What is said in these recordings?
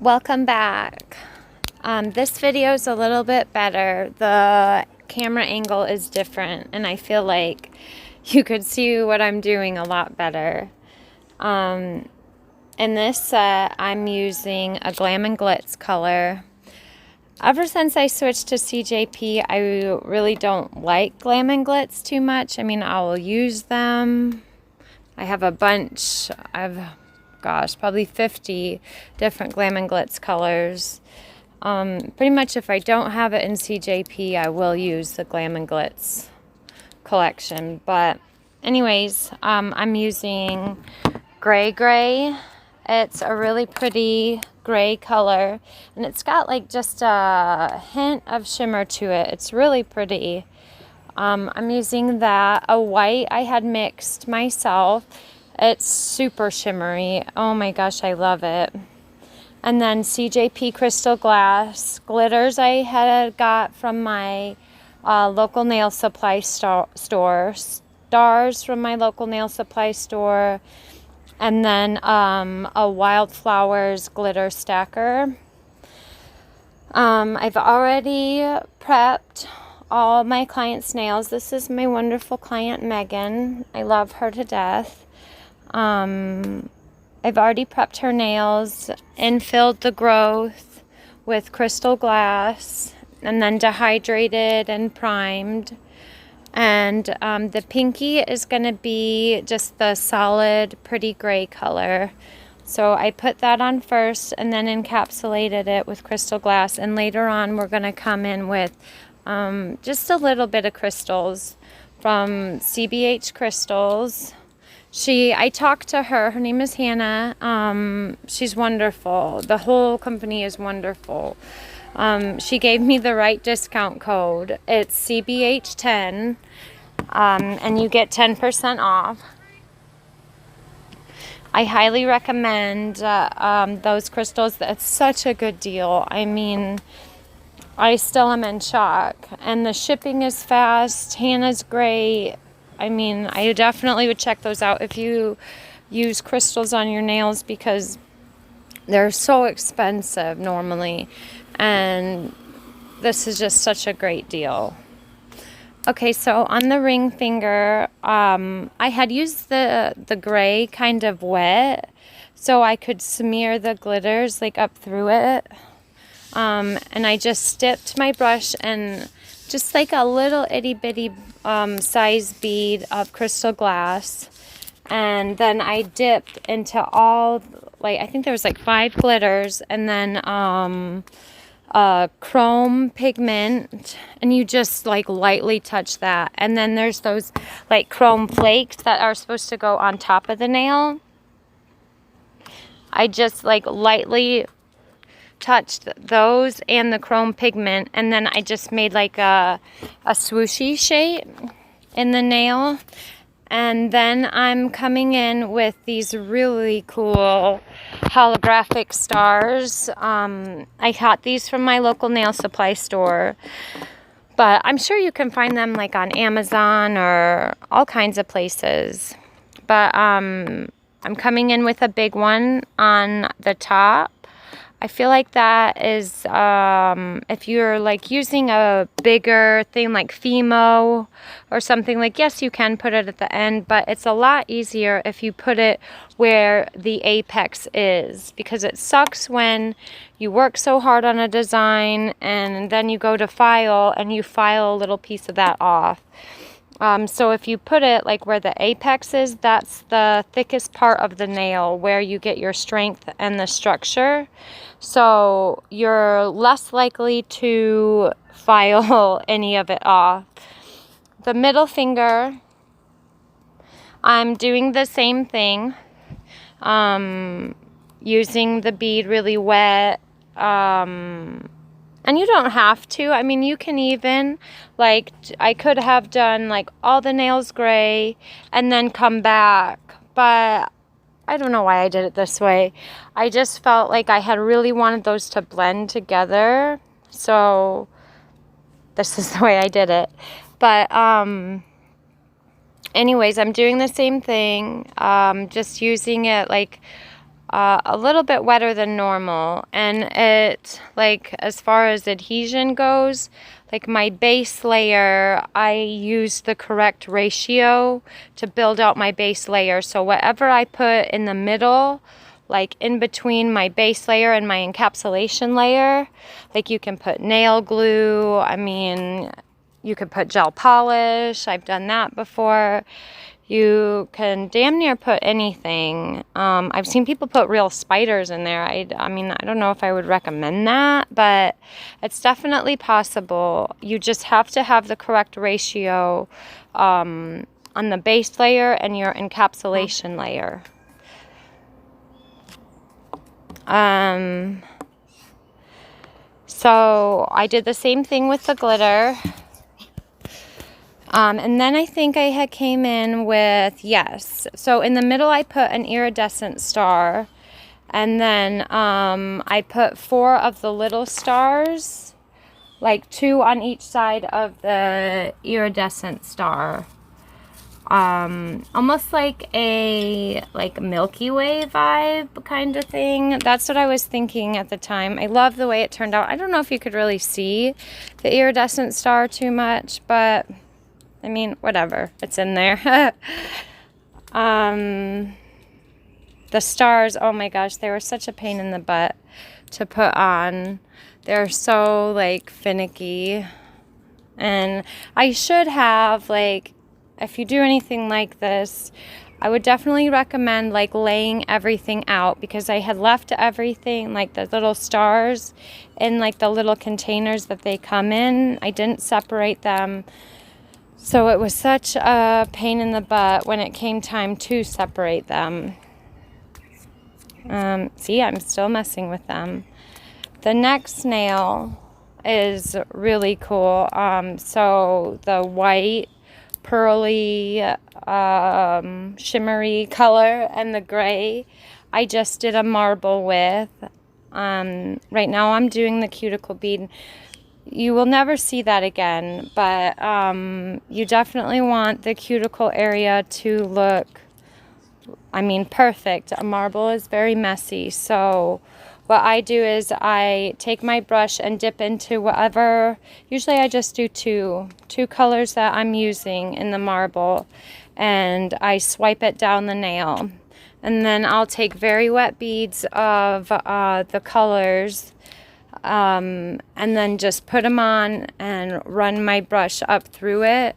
Welcome back. This video is a little bit better. The camera angle is different and I feel like you could see what I'm doing a lot better. In this set, I'm using a Glam and Glitz color. Ever since I switched to CJP, I really don't like Glam and Glitz too much. I mean, I will use them. I have a bunch. Probably 50 different Glam and Glitz colors. Pretty much if I don't have it in CJP, I will use the Glam and Glitz collection. But anyways, I'm using gray. It's a really pretty gray color, and it's got like just a hint of shimmer to it. It's really pretty. I'm using that. A white I had mixed myself. It's super shimmery. Oh my gosh, I love it. And then CJP Crystal Glass glitters I had got from my local nail supply store. Stars from my local nail supply store. And then a Wildflowers glitter stacker. I've already prepped all my clients' nails. This is my wonderful client, Megan. I love her to death. I've already prepped her nails, infilled the growth with crystal glass, and then dehydrated and primed. And the pinky is going to be just the solid, pretty gray color. So I put that on first and then encapsulated it with crystal glass. And later on, we're going to come in with just a little bit of crystals from CBH Crystals. I talked to her. Her name is Hannah. She's wonderful. The whole company is wonderful. She gave me the right discount code. It's CBH10, and you get 10% off. I highly recommend those crystals. It's such a good deal. I mean, I still am in shock. And the shipping is fast. Hannah's great. I mean, I definitely would check those out if you use crystals on your nails because they're so expensive normally. And this is just such a great deal. Okay, so on the ring finger, I had used the gray kind of wet so I could smear the glitters like up through it. And I just dipped my brush and just like a little itty bitty size bead of crystal glass. And then I dipped into all, like, I think there was like 5 glitters, and then chrome pigment, and you just like lightly touch that. And then there's those like chrome flakes that are supposed to go on top of the nail. I just like lightly touched those and the chrome pigment, and then I just made like a swooshy shape in the nail. And then I'm coming in with these really cool holographic stars. I got these from my local nail supply store, but I'm sure you can find them like on Amazon or all kinds of places. But I'm coming in with a big one on the top. I feel like that is, if you're like using a bigger thing like Fimo or something, like, yes, you can put it at the end, but it's a lot easier if you put it where the apex is, because it sucks when you work so hard on a design and then you go to file and you file a little piece of that off. So if you put it like where the apex is, that's the thickest part of the nail where you get your strength and the structure. So you're less likely to file any of it off. The middle finger, I'm doing the same thing, using the bead really wet. And you don't have to. I mean, you can even, like, I could have done, like, all the nails gray and then come back. But I don't know why I did it this way. I just felt like I had really wanted those to blend together. So this is the way I did it. But anyways, I'm doing the same thing. Just using it, like, a little bit wetter than normal, and it, like, as far as adhesion goes, like my base layer, I used the correct ratio to build out my base layer. So whatever I put in the middle, like in between my base layer and my encapsulation layer, like you can put nail glue, I mean, you could put gel polish, I've done that before. You can damn near put anything. I've seen people put real spiders in there. I mean, I don't know if I would recommend that, but it's definitely possible. You just have to have the correct ratio on the base layer and your encapsulation layer. So I did the same thing with the glitter. And then I think I had came in with, yes, so in the middle I put an iridescent star, and then I put 4 of the little stars, like 2 on each side of the iridescent star. Almost like a Milky Way vibe kind of thing. That's what I was thinking at the time. I love the way it turned out. I don't know if you could really see the iridescent star too much, but I mean, whatever, it's in there. The stars, oh my gosh, they were such a pain in the butt to put on. They're so like finicky. And I should have, like, if you do anything like this, I would definitely recommend like laying everything out, because I had left everything, like the little stars, in like the little containers that they come in. I didn't separate them. So it was such a pain in the butt when it came time to separate them. See, I'm still messing with them. The next nail is really cool. So the white, pearly, shimmery color and the gray, I just did a marble with. Right now I'm doing the cuticle bead. You will never see that again, but you definitely want the cuticle area to look, I mean, perfect. A marble is very messy, so what I do is I take my brush and dip into whatever, usually I just do two colors that I'm using in the marble, and I swipe it down the nail. And then I'll take very wet beads of the colors, and then just put them on and run my brush up through it.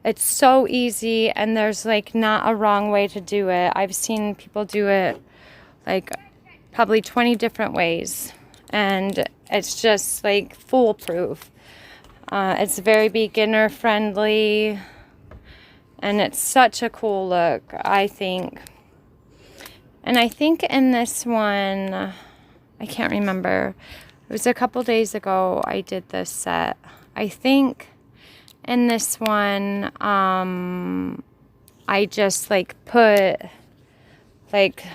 It's so easy, and there's like not a wrong way to do it. I've seen people do it like probably 20 different ways, and it's just like foolproof. It's very beginner friendly, and it's such a cool look, I think. And I think in this one, I can't remember, it was a couple days ago I did this set. I think in this one, I just like put like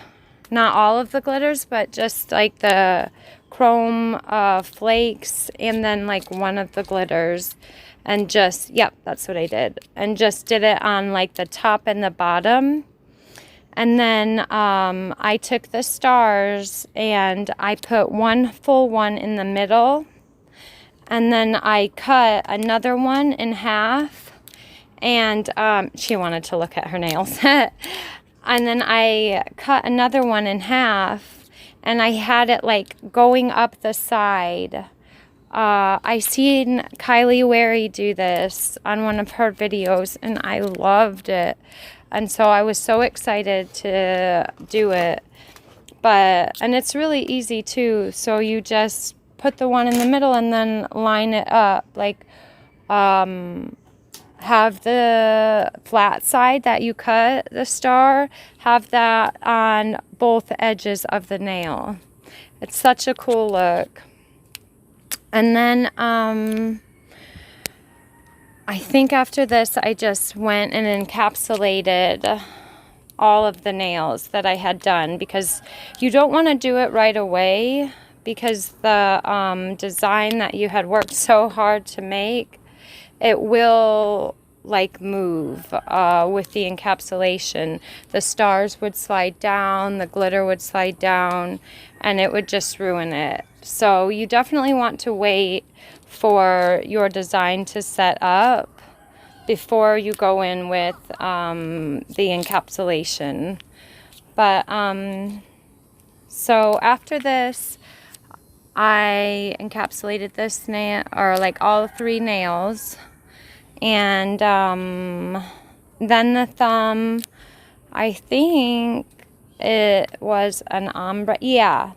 not all of the glitters, but just like the chrome flakes, and then like one of the glitters, and just, yep, that's what I did. And just did it on like the top and the bottom. And then I took the stars and I put one full one in the middle, and then I cut another one in half, and she wanted to look at her nails. And then I cut another one in half, and I had it like going up the side. I seen Kylie Wary do this on one of her videos, and I loved it. And so I was so excited to do it. And it's really easy too. So you just put the one in the middle and then line it up. Like, have the flat side that you cut the star, have that on both edges of the nail. It's such a cool look. And then I think after this I just went and encapsulated all of the nails that I had done, because you don't want to do it right away, because the design that you had worked so hard to make, it will like move with the encapsulation. The stars would slide down, the glitter would slide down, and it would just ruin it. So you definitely want to wait for your design to set up before you go in with the encapsulation. But so after this, I encapsulated this nail, or like all 3 nails, and then the thumb, I think it was an ombre, yeah.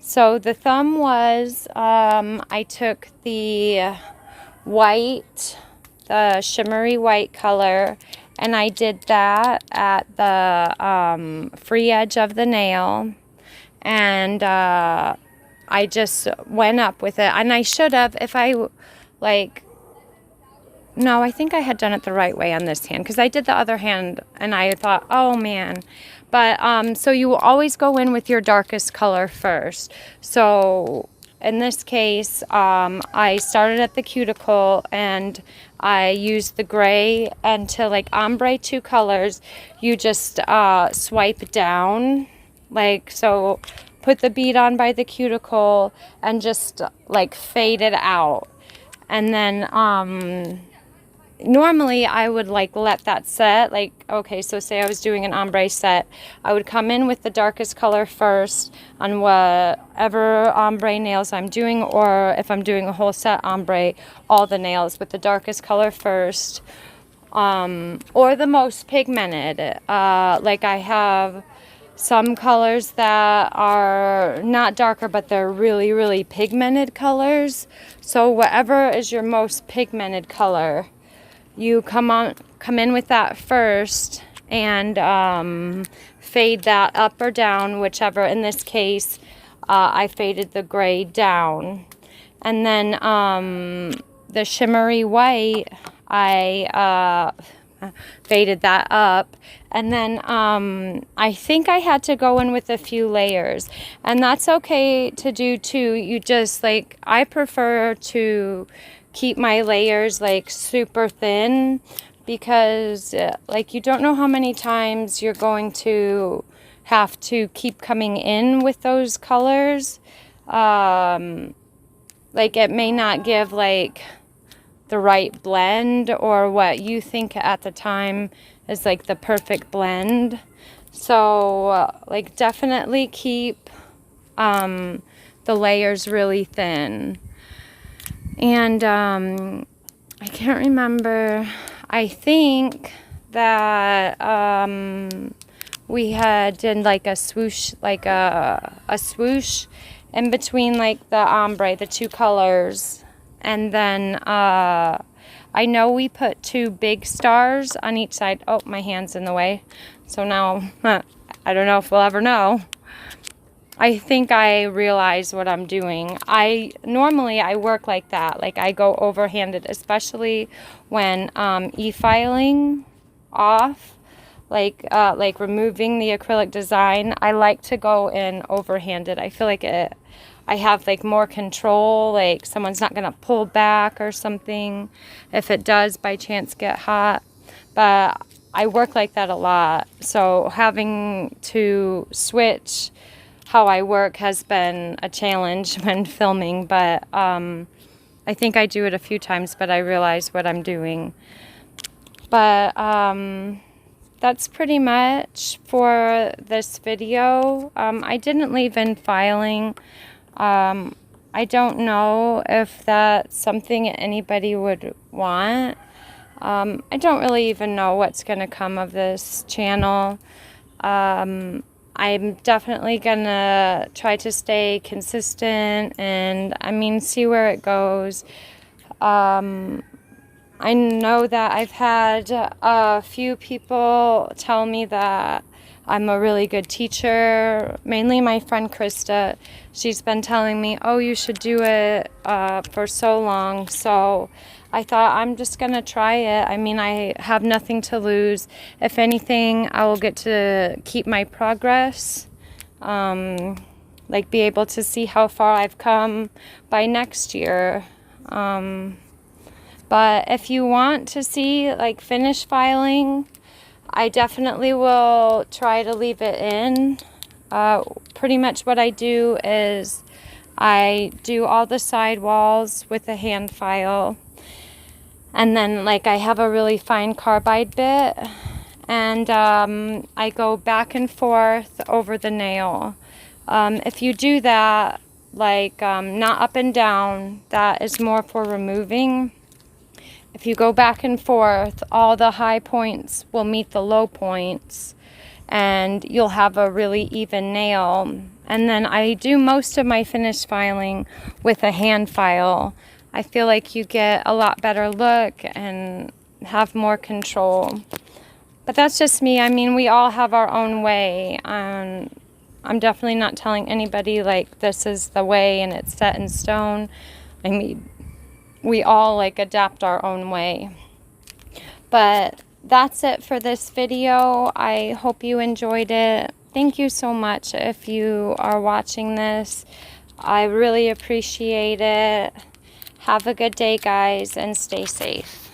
So the thumb was, I took the white, the shimmery white color, and I did that at the free edge of the nail, and I just went up with it. And I should have, if I, like, no, I think I had done it the right way on this hand, because I did the other hand, and I thought, oh, man. But, so you will always go in with your darkest color first. So, in this case, I started at the cuticle, and I used the gray, and to, like, ombre 2 colors, you just swipe down, like, so put the bead on by the cuticle and just like fade it out. And then normally I would like let that set, like, okay, so say I was doing an ombre set, I would come in with the darkest color first on whatever ombre nails I'm doing, or if I'm doing a whole set ombre, all the nails with the darkest color first, or the most pigmented. Like I have some colors that are not darker, but they're really, really pigmented colors. So whatever is your most pigmented color, you come in with that first, and fade that up or down, whichever. In this case, I faded the gray down. And then the shimmery white, I faded that up. And then I think I had to go in with a few layers, and that's okay to do too. You just, like, I prefer to keep my layers like super thin, because like you don't know how many times you're going to have to keep coming in with those colors. Like it may not give like the right blend, or what you think at the time is like the perfect blend. So like definitely keep the layers really thin. And I can't remember, I think that we had done like a swoosh, like a swoosh in between like the ombre, the 2 colors. And then I know we put 2 big stars on each side. Oh, my hand's in the way. So now, I don't know if we'll ever know. I think I realize what I'm doing. Normally I work like that. Like I go overhanded, especially when e-filing off, like removing the acrylic design. I like to go in overhanded. I feel like I have like more control, like someone's not gonna pull back or something if it does by chance get hot. But I work like that a lot, so having to switch how I work has been a challenge when filming. But I think I do it a few times, but I realize what I'm doing. But that's pretty much for this video. I didn't leave in filing. I don't know if that's something anybody would want. I don't really even know what's going to come of this channel. I'm definitely going to try to stay consistent and, I mean, see where it goes. I know that I've had a few people tell me that I'm a really good teacher, mainly my friend Krista. She's been telling me, oh, you should do it for so long. So I thought I'm just going to try it. I mean, I have nothing to lose. If anything, I will get to keep my progress, like be able to see how far I've come by next year. But if you want to see like finish filing, I definitely will try to leave it in. Pretty much what I do is I do all the side walls with a hand file, and then like I have a really fine carbide bit, and I go back and forth over the nail. If you do that, like not up and down, that is more for removing. If you go back and forth, all the high points will meet the low points, and you'll have a really even nail. And then I do most of my finish filing with a hand file. I feel like you get a lot better look and have more control. But that's just me. I mean, we all have our own way. I'm definitely not telling anybody like this is the way and it's set in stone. I mean, we all like adapt our own way. But that's it for this video. I hope you enjoyed it. Thank you so much if you are watching this. I really appreciate it. Have a good day, guys, and stay safe.